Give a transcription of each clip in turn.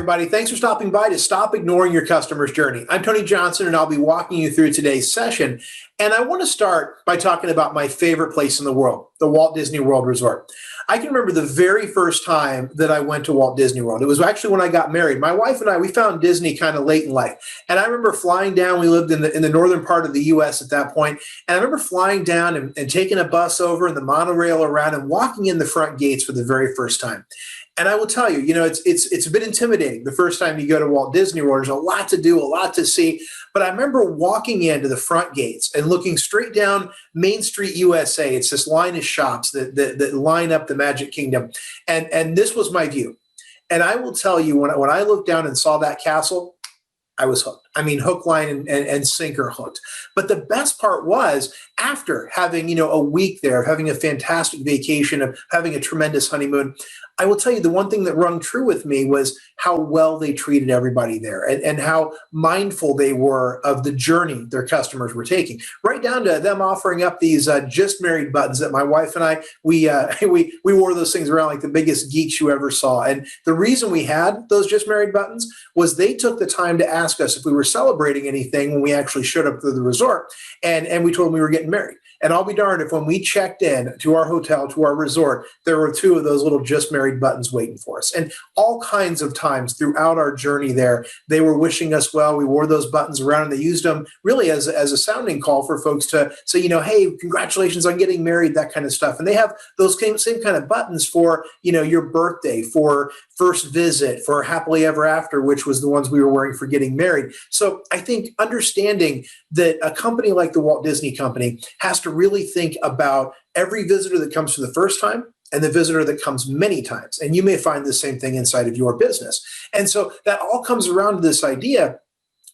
everybody. Thanks for stopping by to Stop Ignoring Your Customer's Journey. I'm Tony Johnson, and I'll be walking you through today's session. And I want to start by talking about my favorite place in the world, the Walt Disney World Resort. I can remember the very first time that I went to Walt Disney World. It was actually when I got married. My wife and I, we found Disney kind of late in life. And I remember flying down. We lived in the northern part of the U.S. at that point. And I remember flying down and taking a bus over and the monorail around and walking in the front gates for the very first time. And I will tell you, it's a bit intimidating the first time you go to Walt Disney World. There's a lot to do, a lot to see. But I remember walking into the front gates and looking straight down Main Street, USA. It's this line of shops that line up the Magic Kingdom. And this was my view. And I will tell you, when I looked down and saw that castle, I was hooked. I mean, hook, line, and sinker hooked. But the best part was after having, a week there, of having a fantastic vacation, of having a tremendous honeymoon, I will tell you the one thing that rung true with me was how well they treated everybody there and how mindful they were of the journey their customers were taking, right down to them offering up these just married buttons that my wife and I, we wore those things around like the biggest geeks you ever saw. And the reason we had those just married buttons was they took the time to ask us if we were celebrating anything when we actually showed up to the resort, and we told them we were getting married. And I'll be darned if when we checked in to our hotel, to our resort, there were two of those little just married buttons waiting for us. And all kinds of times throughout our journey there, they were wishing us well. We wore those buttons around, and they used them really as a sounding call for folks to say, hey, congratulations on getting married, that kind of stuff. And they have those same kind of buttons for, your birthday, for first visit, for happily ever after, which was the ones we were wearing for getting married. So I think understanding that a company like the Walt Disney Company has to really think about every visitor that comes for the first time and the visitor that comes many times. And you may find the same thing inside of your business. And so that all comes around to this idea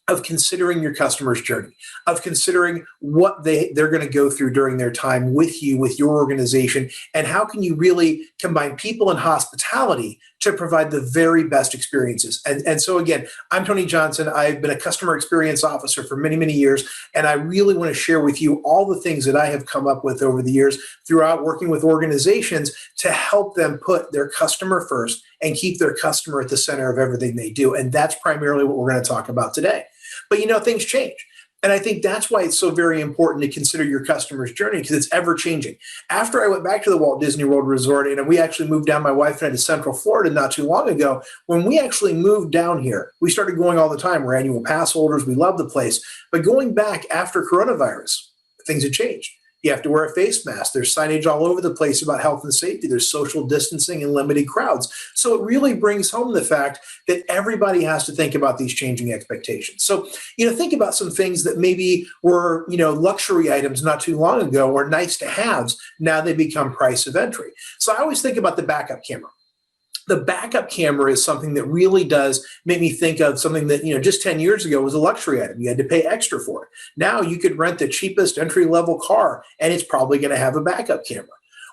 of considering your customer's journey, of considering what they're going to go through during their time with you, with your organization, and how can you really combine people and hospitality to provide the very best experiences. And so again, I'm Tony Johnson. I've been a customer experience officer for many, many years, and I really want to share with you all the things that I have come up with over the years throughout working with organizations to help them put their customer first and keep their customer at the center of everything they do. And that's primarily what we're going to talk about today. But things change. And I think that's why it's so very important to consider your customer's journey, because it's ever changing. After I went back to the Walt Disney World Resort, and we actually moved down, my wife and I, to Central Florida not too long ago, when we actually moved down here, we started going all the time. We're annual pass holders. We love the place. But going back after coronavirus, things had changed. You have to wear a face mask. There's signage all over the place about health and safety. There's social distancing and limited crowds. So it really brings home the fact that everybody has to think about these changing expectations. So, think about some things that maybe were, luxury items not too long ago or nice to haves. Now they become price of entry. So I always think about the backup camera. The backup camera is something that really does make me think of something that, just 10 years ago was a luxury item. You had to pay extra for it. Now you could rent the cheapest entry-level car, and it's probably going to have a backup camera.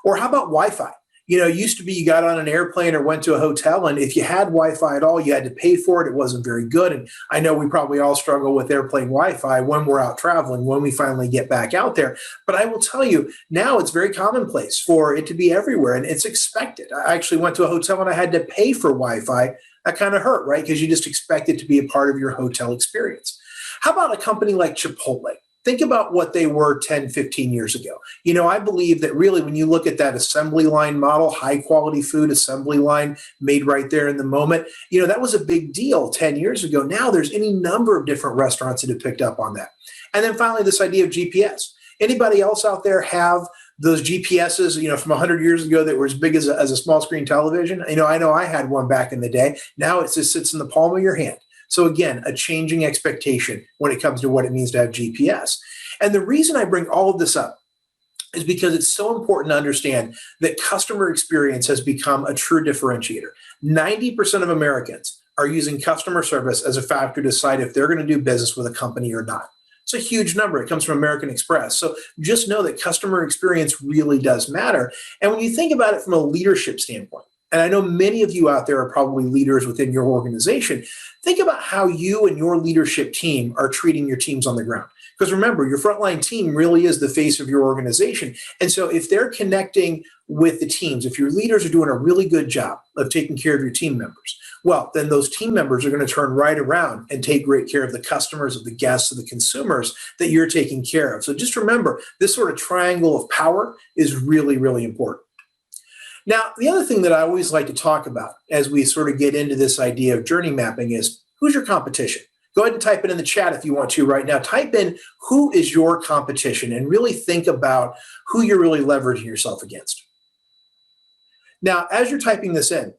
Or how about Wi-Fi? It used to be you got on an airplane or went to a hotel, and if you had Wi-Fi at all, you had to pay for it. It wasn't very good. And I know we probably all struggle with airplane Wi-Fi when we're out traveling, when we finally get back out there. But I will tell you, now it's very commonplace for it to be everywhere, and it's expected. I actually went to a hotel and I had to pay for Wi-Fi. That kind of hurt, right? Because you just expect it to be a part of your hotel experience. How about a company like Chipotle? Think about what they were 10, 15 years ago. I believe that really when you look at that assembly line model, high quality food assembly line made right there in the moment, that was a big deal 10 years ago. Now there's any number of different restaurants that have picked up on that. And then finally, this idea of GPS. Anybody else out there have those GPSs, from 100 years ago that were as big as a small screen television? I know I had one back in the day. Now it just sits in the palm of your hand. So again, a changing expectation when it comes to what it means to have GPS. And the reason I bring all of this up is because it's so important to understand that customer experience has become a true differentiator. 90% of Americans are using customer service as a factor to decide if they're going to do business with a company or not. It's a huge number. It comes from American Express. So just know that customer experience really does matter. And when you think about it from a leadership standpoint, and I know many of you out there are probably leaders within your organization, think about how you and your leadership team are treating your teams on the ground. Because remember, your frontline team really is the face of your organization. And so if they're connecting with the teams, if your leaders are doing a really good job of taking care of your team members, well, then those team members are going to turn right around and take great care of the customers, of the guests, of the consumers that you're taking care of. So just remember, this sort of triangle of power is really, really important. Now, the other thing that I always like to talk about as we sort of get into this idea of journey mapping is, who's your competition? Go ahead and type it in the chat if you want to right now. Type in, who is your competition, and really think about who you're really leveraging yourself against. Now, as you're typing this in,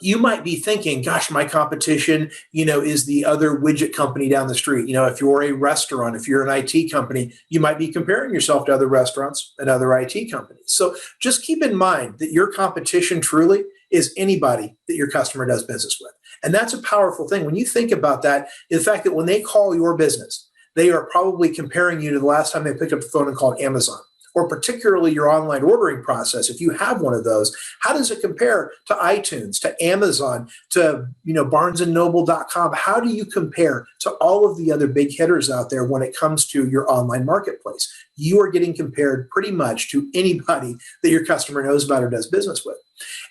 you might be thinking, gosh, my competition, is the other widget company down the street. If you're a restaurant, if you're an IT company, you might be comparing yourself to other restaurants and other IT companies. So just keep in mind that your competition truly is anybody that your customer does business with. And that's a powerful thing. When you think about that, the fact that when they call your business, they are probably comparing you to the last time they picked up the phone and called Amazon, or particularly your online ordering process. If you have one of those, how does it compare to iTunes, to Amazon, to barnesandnoble.com? How do you compare to all of the other big hitters out there when it comes to your online marketplace? You are getting compared pretty much to anybody that your customer knows about or does business with.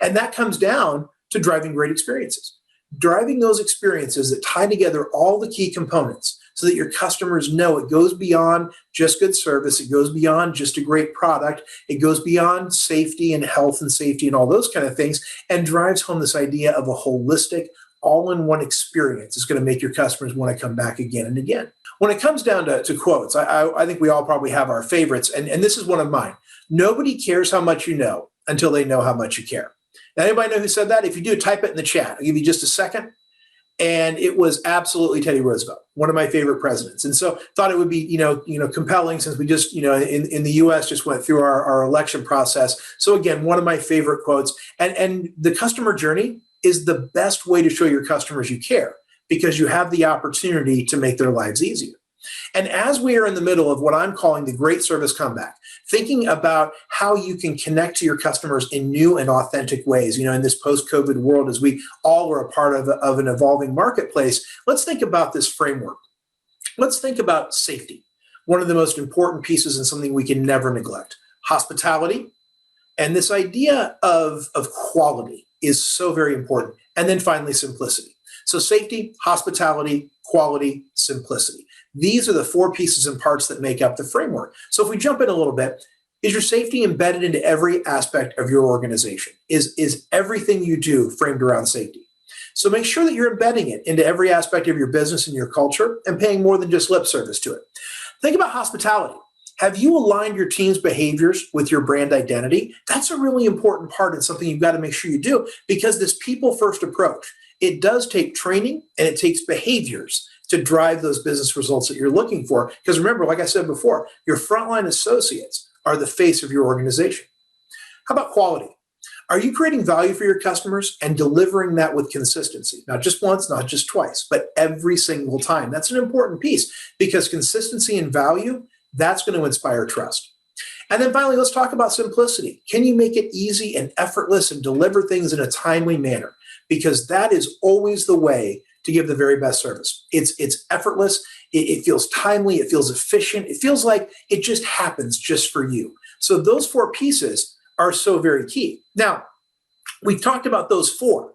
And that comes down to driving great experiences. Driving those experiences that tie together all the key components so that your customers know it goes beyond just good service, it goes beyond just a great product, it goes beyond safety and health and safety and all those kind of things, and drives home this idea of a holistic, all-in-one experience. It's going to make your customers want to come back again and again. When it comes down to quotes, I think we all probably have our favorites, and this is one of mine. Nobody cares how much you know until they know how much you care. Now, anybody know who said that? If you do, type it in the chat. I'll give you just a second. And it was absolutely Teddy Roosevelt, one of my favorite presidents. And so thought it would be, compelling, since we just, in the US just went through our election process. So again, one of my favorite quotes. And the customer journey is the best way to show your customers you care, because you have the opportunity to make their lives easier. And as we are in the middle of what I'm calling the great service comeback, thinking about how you can connect to your customers in new and authentic ways, in this post-COVID world, as we all are a part of an evolving marketplace, let's think about this framework. Let's think about safety, one of the most important pieces and something we can never neglect. Hospitality, and this idea of quality is so very important. And then finally, simplicity. So safety, hospitality, quality, simplicity. These are the four pieces and parts that make up the framework. So if we jump in a little bit, is your safety embedded into every aspect of your organization? Is everything you do framed around safety? So make sure that you're embedding it into every aspect of your business and your culture, and paying more than just lip service to it. Think about hospitality. Have you aligned your team's behaviors with your brand identity? That's a really important part, and something you've got to make sure you do, because this people-first approach, it does take training and it takes behaviors to drive those business results that you're looking for. Because remember, like I said before, your frontline associates are the face of your organization. How about quality? Are you creating value for your customers and delivering that with consistency? Not just once, not just twice, but every single time. That's an important piece, because consistency and value, that's going to inspire trust. And then finally, let's talk about simplicity. Can you make it easy and effortless and deliver things in a timely manner? Because that is always the way to give the very best service. It's effortless, it feels timely, it feels efficient, it feels like it just happens just for you. So those four pieces are so very key. Now, we've talked about those four,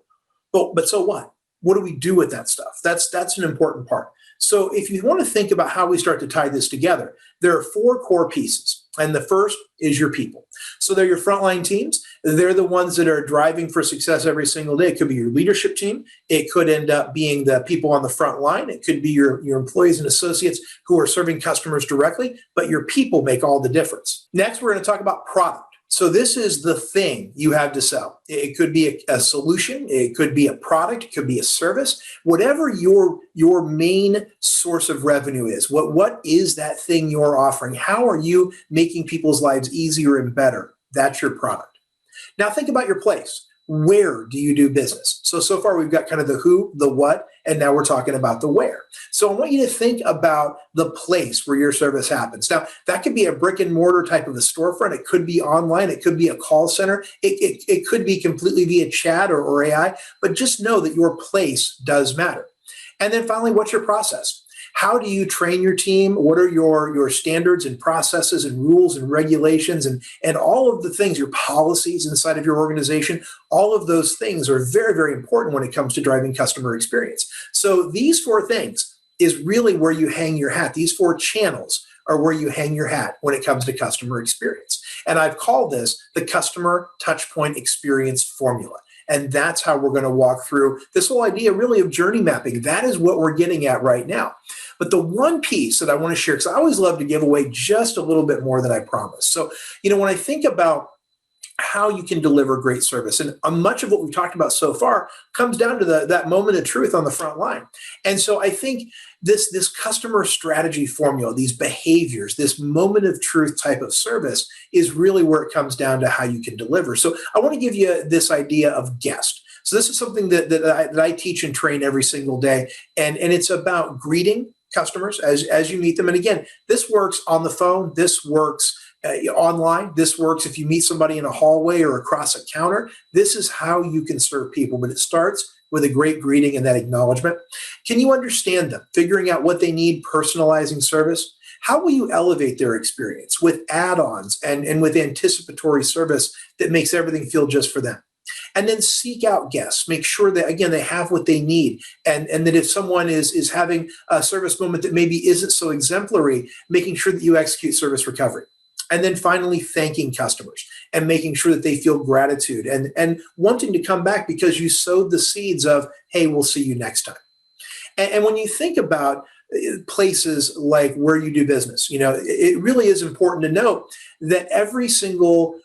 but so what? What do we do with that stuff? That's an important part. So if you want to think about how we start to tie this together, there are four core pieces. And the first is your people. So they're your frontline teams. They're the ones that are driving for success every single day. It could be your leadership team. It could end up being the people on the front line. It could be your employees and associates who are serving customers directly, but your people make all the difference. Next, we're going to talk about product. So this is the thing you have to sell. It could be a solution. It could be a product. It could be a service. Whatever your main source of revenue is, what is that thing you're offering? How are you making people's lives easier and better? That's your product. Now think about your place. Where do you do business? So far we've got kind of the who, the what, and now we're talking about the where. So I want you to think about the place where your service happens. Now, that could be a brick and mortar type of a storefront. It could be online. It could be a call center. It could be completely via chat or AI, but just know that your place does matter. And then finally, what's your process? How do you train your team? What are your standards and processes and rules and regulations and all of the things, your policies inside of your organization? All of those things are very, very important when it comes to driving customer experience. So these four things is really where you hang your hat. These four channels are where you hang your hat when it comes to customer experience. And I've called this the customer touchpoint experience formula. And that's how we're going to walk through this whole idea really of journey mapping. That is what we're getting at right now. But the one piece that I want to share, because I always love to give away just a little bit more than I promise. So, when I think about how you can deliver great service, and much of what we've talked about so far comes down to that moment of truth on the front line. And so I think this customer strategy formula, these behaviors, this moment of truth type of service is really where it comes down to how you can deliver. So I want to give you this idea of guest. So this is something that I teach and train every single day. And it's about greeting customers as you meet them. And again, this works on the phone. This works online. This works if you meet somebody in a hallway or across a counter. This is how you can serve people. But it starts with a great greeting and that acknowledgement. Can you understand them? Figuring out what they need, personalizing service. How will you elevate their experience with add-ons and with anticipatory service that makes everything feel just for them? And then seek out guests. Make sure that, again, they have what they need. And that if someone is having a service moment that maybe isn't so exemplary, making sure that you execute service recovery. And then finally, thanking customers and making sure that they feel gratitude and wanting to come back because you sowed the seeds of, hey, we'll see you next time. And when you think about places like where you do business, it really is important to note that every single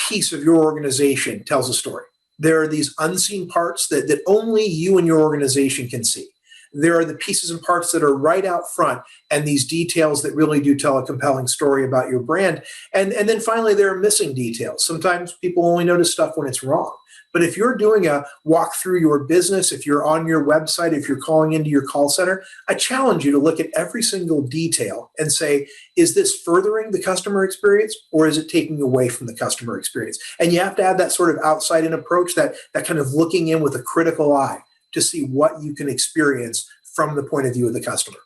piece of your organization tells a story. There are these unseen parts that only you and your organization can see. There are the pieces and parts that are right out front and these details that really do tell a compelling story about your brand. And then finally, there are missing details. Sometimes people only notice stuff when it's wrong. But if you're doing a walk through your business, if you're on your website, if you're calling into your call center, I challenge you to look at every single detail and say, is this furthering the customer experience or is it taking away from the customer experience? And you have to have that sort of outside-in approach, that kind of looking in with a critical eye to see what you can experience from the point of view of the customer.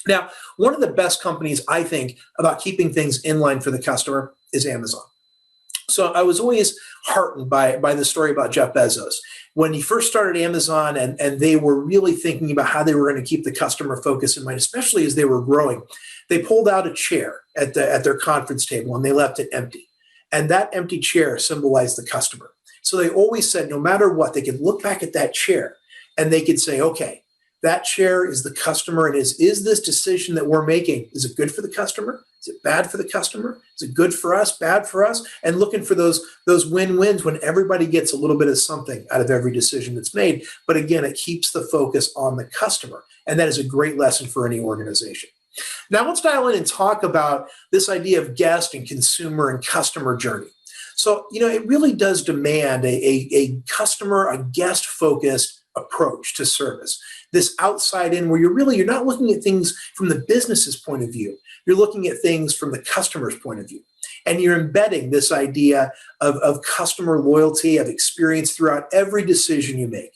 Now, one of the best companies, I think, about keeping things in line for the customer is Amazon. So I was always heartened by the story about Jeff Bezos. When he first started Amazon and they were really thinking about how they were going to keep the customer focus in mind, especially as they were growing, they pulled out a chair at their conference table and they left it empty. And that empty chair symbolized the customer. So they always said, no matter what, they could look back at that chair and they could say, okay, that chair is the customer. And is this decision that we're making, is it good for the customer? Is it bad for the customer? Is it good for us, bad for us? And looking for those win-wins when everybody gets a little bit of something out of every decision that's made. But again, it keeps the focus on the customer. And that is a great lesson for any organization. Now let's dial in and talk about this idea of guest and consumer and customer journey. So, it really does demand a customer, a guest-focused approach to service. This outside in where you're not looking at things from the business's point of view. You're looking at things from the customer's point of view. And you're embedding this idea of customer loyalty, of experience throughout every decision you make.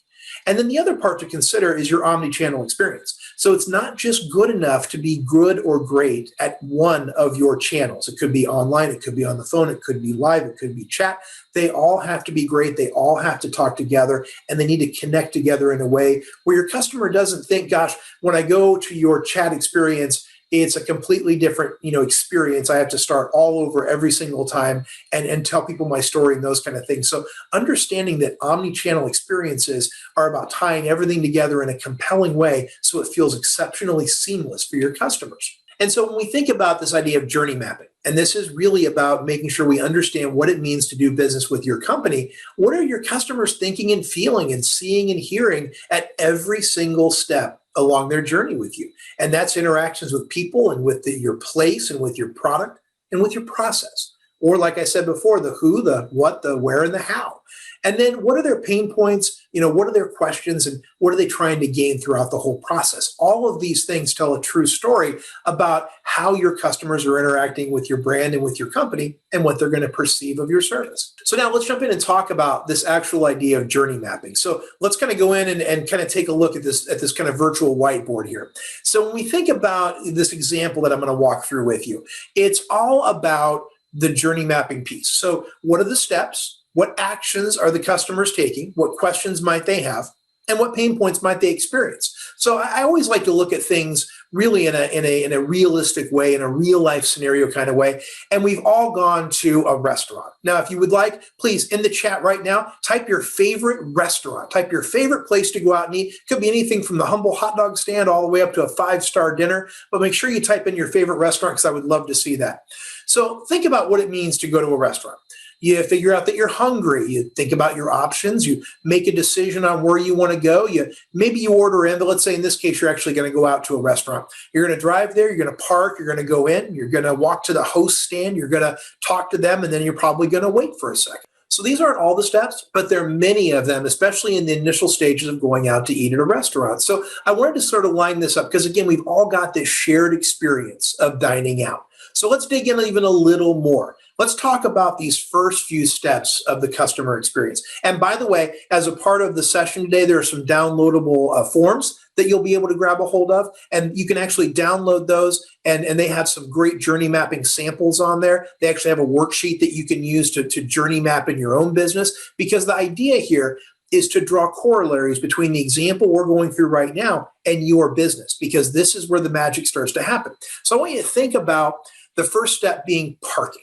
And then the other part to consider is your omni-channel experience. So it's not just good enough to be good or great at one of your channels. It could be online, it could be on the phone, it could be live, it could be chat. They all have to be great. They all have to talk together and they need to connect together in a way where your customer doesn't think, gosh, when I go to your chat experience, it's a completely different, experience. I have to start all over every single time and tell people my story and those kind of things. So understanding that omni-channel experiences are about tying everything together in a compelling way so it feels exceptionally seamless for your customers. And so when we think about this idea of journey mapping, and this is really about making sure we understand what it means to do business with your company, what are your customers thinking and feeling and seeing and hearing at every single step along their journey with you? And that's interactions with people and with your place and with your product and with your process. Or like I said before, the who, the what, the where, and the how. And then what are their pain points? What are their questions and what are they trying to gain throughout the whole process? All of these things tell a true story about how your customers are interacting with your brand and with your company and what they're going to perceive of your service. So now let's jump in and talk about this actual idea of journey mapping. So let's kind of go in and kind of take a look at this kind of virtual whiteboard here. So when we think about this example that I'm going to walk through with you, it's all about the journey mapping piece. So what are the steps? What actions are the customers taking? What questions might they have? And what pain points might they experience? So I always like to look at things really in a realistic way, in a real life scenario kind of way. And we've all gone to a restaurant. Now, if you would like, please in the chat right now, type your favorite restaurant, type your favorite place to go out and eat. Could be anything from the humble hot dog stand all the way up to a 5-star dinner, but make sure you type in your favorite restaurant because I would love to see that. So think about what it means to go to a restaurant. You figure out that you're hungry. You think about your options. You make a decision on where you want to go. Maybe you order in, but let's say in this case, you're actually going to go out to a restaurant. You're going to drive there. You're going to park. You're going to go in. You're going to walk to the host stand. You're going to talk to them, and then you're probably going to wait for a second. So these aren't all the steps, but there are many of them, especially in the initial stages of going out to eat at a restaurant. So I wanted to sort of line this up because, again, we've all got this shared experience of dining out. So let's dig in even a little more. Let's talk about these first few steps of the customer experience. And by the way, as a part of the session today, there are some downloadable forms that you'll be able to grab a hold of. And you can actually download those. And they have some great journey mapping samples on there. They actually have a worksheet that you can use to journey map in your own business. Because the idea here is to draw corollaries between the example we're going through right now and your business, because this is where the magic starts to happen. So I want you to think about the first step being parking.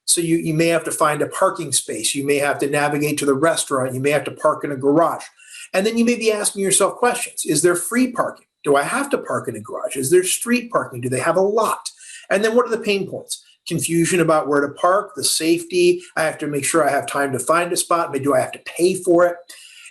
So you may have to find a parking space. You may have to navigate to the restaurant. You may have to park in a garage. And then you may be asking yourself questions. Is there free parking? Do I have to park in a garage? Is there street parking? Do they have a lot? And then what are the pain points? Confusion about where to park, the safety. I have to make sure I have time to find a spot. Maybe do I have to pay for it?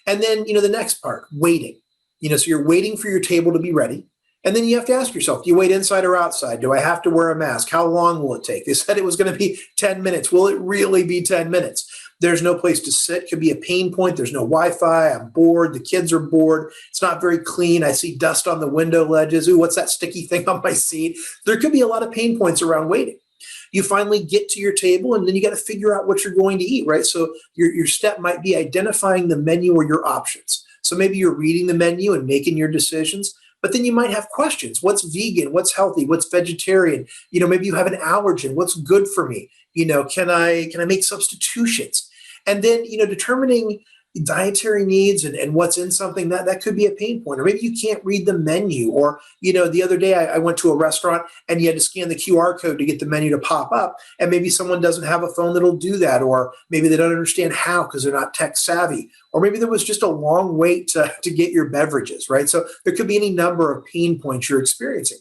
And then, the next part, waiting. So you're waiting for your table to be ready. And then you have to ask yourself, do you wait inside or outside? Do I have to wear a mask? How long will it take? They said it was going to be 10 minutes. Will it really be 10 minutes? There's no place to sit. Could be a pain point. There's no Wi-Fi. I'm bored. The kids are bored. It's not very clean. I see dust on the window ledges. Ooh, what's that sticky thing on my seat? There could be a lot of pain points around waiting. You finally get to your table, and then you got to figure out what you're going to eat, right? So your step might be identifying the menu or your options. So maybe you're reading the menu and making your decisions. But then you might have questions. What's vegan? What's healthy? What's vegetarian? Maybe you have an allergen. What's good for me? Can I make substitutions? And then, determining dietary needs and what's in something that could be a pain point. Or maybe you can't read the menu. Or, the other day I went to a restaurant and you had to scan the QR code to get the menu to pop up. And maybe someone doesn't have a phone that'll do that. Or maybe they don't understand how because they're not tech savvy. Or maybe there was just a long wait to get your beverages, right? So there could be any number of pain points you're experiencing.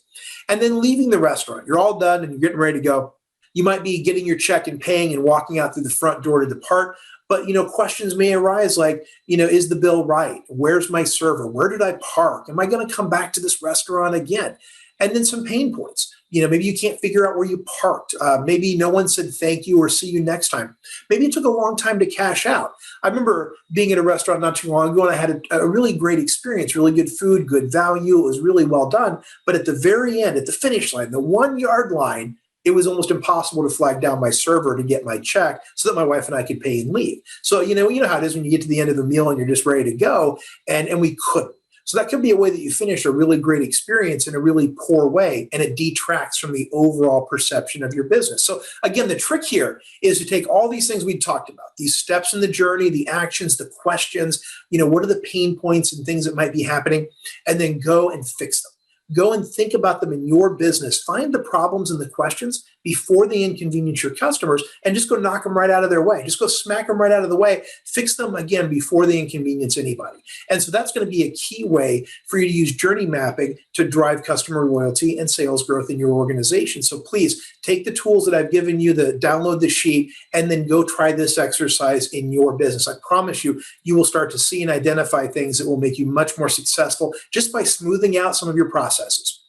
And then leaving the restaurant, you're all done and you're getting ready to go. You might be getting your check and paying and walking out through the front door to depart. But, questions may arise like, is the bill right? Where's my server? Where did I park? Am I going to come back to this restaurant again? And then some pain points. Maybe you can't figure out where you parked. Maybe no one said thank you or see you next time. Maybe it took a long time to cash out. I remember being at a restaurant not too long ago, and I had a really great experience, really good food, good value. It was really well done. But at the very end, at the finish line, the 1 yard line, it was almost impossible to flag down my server to get my check so that my wife and I could pay and leave. So, you know how it is when you get to the end of the meal and you're just ready to go, and we couldn't. So that could be a way that you finish a really great experience in a really poor way, and it detracts from the overall perception of your business. So again, the trick here is to take all these things we talked about, these steps in the journey, the actions, the questions, what are the pain points and things that might be happening, and then go and fix them. Go and think about them in your business. Find the problems and the questions before they inconvenience your customers, and just go knock them right out of their way. Just go smack them right out of the way. Fix them again before they inconvenience anybody. And so that's going to be a key way for you to use journey mapping to drive customer loyalty and sales growth in your organization. So please take the tools that I've given you, download the sheet, and then go try this exercise in your business. I promise you, you will start to see and identify things that will make you much more successful just by smoothing out some of your processes.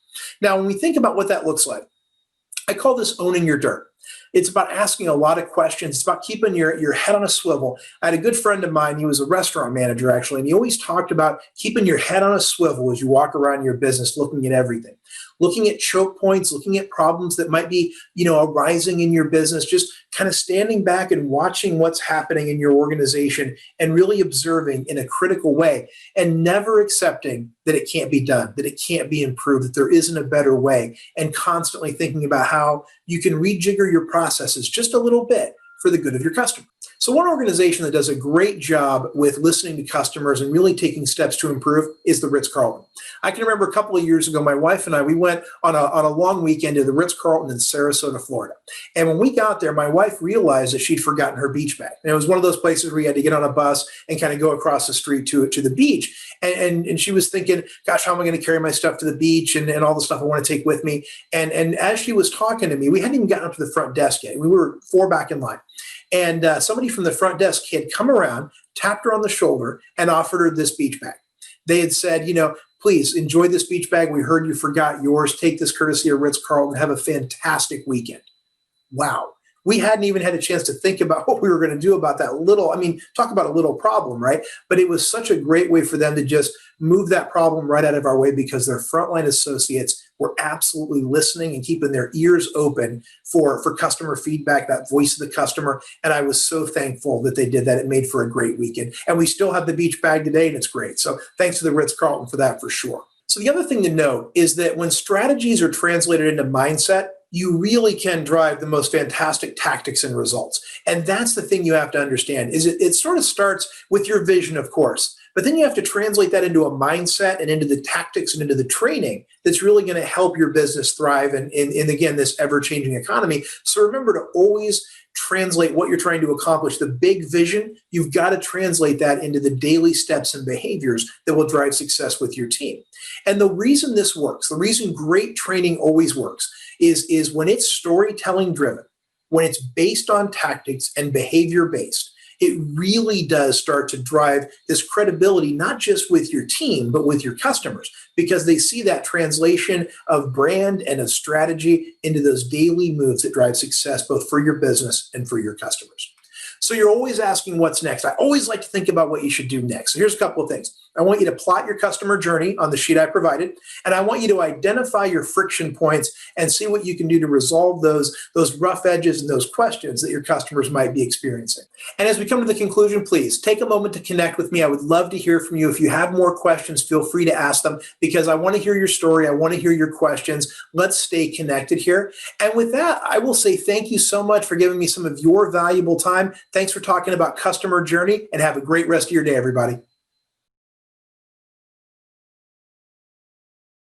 Now, when we think about what that looks like, I call this owning your dirt. It's about asking a lot of questions. It's about keeping your head on a swivel. I had a good friend of mine, he was a restaurant manager actually, and he always talked about keeping your head on a swivel as you walk around your business, looking at everything, looking at choke points, looking at problems that might be, arising in your business, just kind of standing back and watching what's happening in your organization and really observing in a critical way and never accepting that it can't be done, that it can't be improved, that there isn't a better way, and constantly thinking about how you can rejigger your processes just a little bit for the good of your customer. So one organization that does a great job with listening to customers and really taking steps to improve is the Ritz-Carlton. I can remember a couple of years ago, my wife and I, we went on a long weekend to the Ritz-Carlton in Sarasota, Florida. And when we got there, my wife realized that she'd forgotten her beach bag. And it was one of those places where you had to get on a bus and kind of go across the street to the beach. And she was thinking, gosh, how am I going to carry my stuff to the beach and all the stuff I want to take with me? And as she was talking to me, we hadn't even gotten up to the front desk yet. We were 4 back in line. And somebody from the front desk had come around, tapped her on the shoulder, and offered her this beach bag. They had said, please enjoy this beach bag. We heard you forgot yours. Take this courtesy of Ritz-Carlton. Have a fantastic weekend. Wow. We hadn't even had a chance to think about what we were going to do about that talk about a little problem, right? But it was such a great way for them to just move that problem right out of our way because their frontline associates were absolutely listening and keeping their ears open for customer feedback, that voice of the customer. And I was so thankful that they did that. It made for a great weekend. And we still have the beach bag today, and it's great. So thanks to the Ritz-Carlton for that for sure. So the other thing to note is that when strategies are translated into mindset, you really can drive the most fantastic tactics and results. And that's the thing you have to understand is it sort of starts with your vision, of course, but then you have to translate that into a mindset and into the tactics and into the training that's really going to help your business thrive in again, this ever-changing economy. So remember to always translate what you're trying to accomplish, the big vision. You've got to translate that into the daily steps and behaviors that will drive success with your team. And the reason this works, the reason great training always works is when it's storytelling driven, when it's based on tactics and behavior based, it really does start to drive this credibility, not just with your team, but with your customers, because they see that translation of brand and of strategy into those daily moves that drive success, both for your business and for your customers. So you're always asking what's next. I always like to think about what you should do next. So here's a couple of things. I want you to plot your customer journey on the sheet I provided, and I want you to identify your friction points and see what you can do to resolve those rough edges and those questions that your customers might be experiencing. And as we come to the conclusion, please take a moment to connect with me. I would love to hear from you. If you have more questions, feel free to ask them because I want to hear your story. I want to hear your questions. Let's stay connected here. And with that, I will say thank you so much for giving me some of your valuable time. Thanks for talking about customer journey, and have a great rest of your day, everybody.